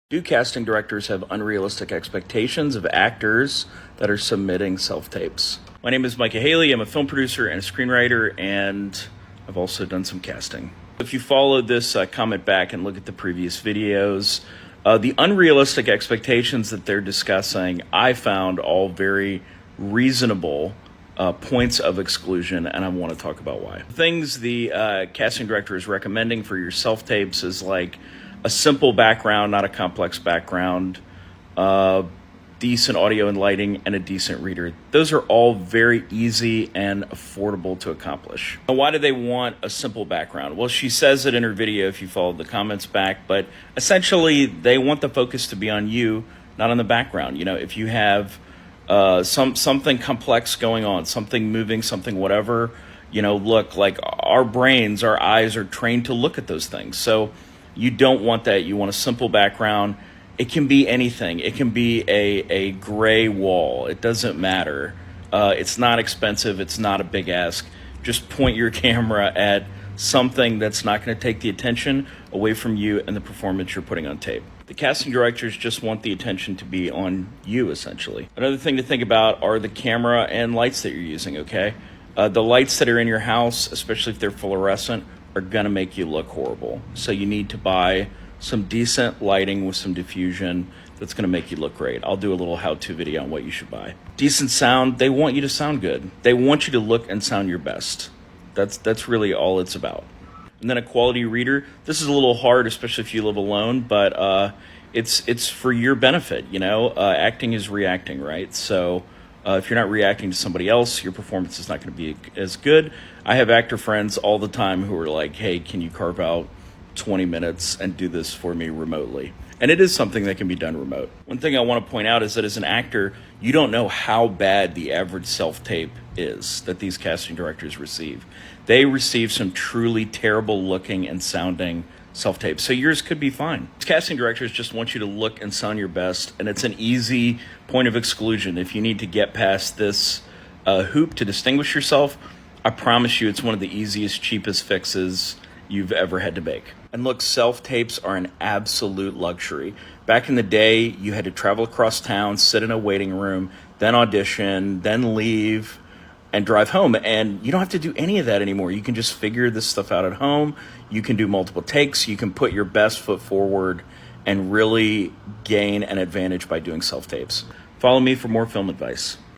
Do casting directors have unrealistic expectations of actors that are submitting self-tapes? My name is Micah Haley. I'm a film producer and a screenwriter, and I've also done some casting. If you follow this, comment back and look at the previous videos. The unrealistic expectations that they're discussing, I found all very reasonable points of exclusion, and I want to talk about why. Things the casting director is recommending for your self-tapes is like a simple background, not a complex background, decent audio and lighting, and a decent reader. Those are all very easy and affordable to accomplish. Now, why do they want a simple background? Well, she says it in her video if you follow the comments back, but essentially they want the focus to be on you, not on the background. You know, if you have something complex going on, something moving, something whatever, you know, look, like our brains, our eyes are trained to look at those things. So you don't want that. You want a simple background. It can be anything. It can be a gray wall. It doesn't matter. It's not expensive. It's not a big ask. Just point your camera at something that's not going to take the attention away from you and the performance you're putting on tape. The casting directors just want the attention to be on you, essentially. Another thing to think about are the camera and lights that you're using, okay? The lights that are in your house, especially if they're fluorescent, are gonna make you look horrible. So you need to buy some decent lighting with some diffusion that's gonna make you look great. I'll do a little how-to video on what you should buy. Decent sound, they want you to sound good. They want you to look and sound your best. That's really all it's about. And then a quality reader. This is a little hard, especially if you live alone, but it's for your benefit, you know? Acting is reacting, right? So if you're not reacting to somebody else, your performance is not going to be as good. I have actor friends all the time who are like, hey, can you carve out 20 minutes and do this for me remotely? And it is something that can be done remote. One thing I want to point out is that as an actor, you don't know how bad the average self-tape is that these casting directors receive. They receive some truly terrible looking and sounding self-tape. So yours could be fine. Casting directors just want you to look and sound your best, and it's an easy point of exclusion. If you need to get past this hoop to distinguish yourself, I promise you it's one of the easiest, cheapest fixes you've ever had to make. And look, self-tapes are an absolute luxury. Back in the day, you had to travel across town, sit in a waiting room, then audition, then leave, and drive home. And you don't have to do any of that anymore. You can just figure this stuff out at home. You can do multiple takes. You can put your best foot forward and really gain an advantage by doing self-tapes. Follow me for more film advice.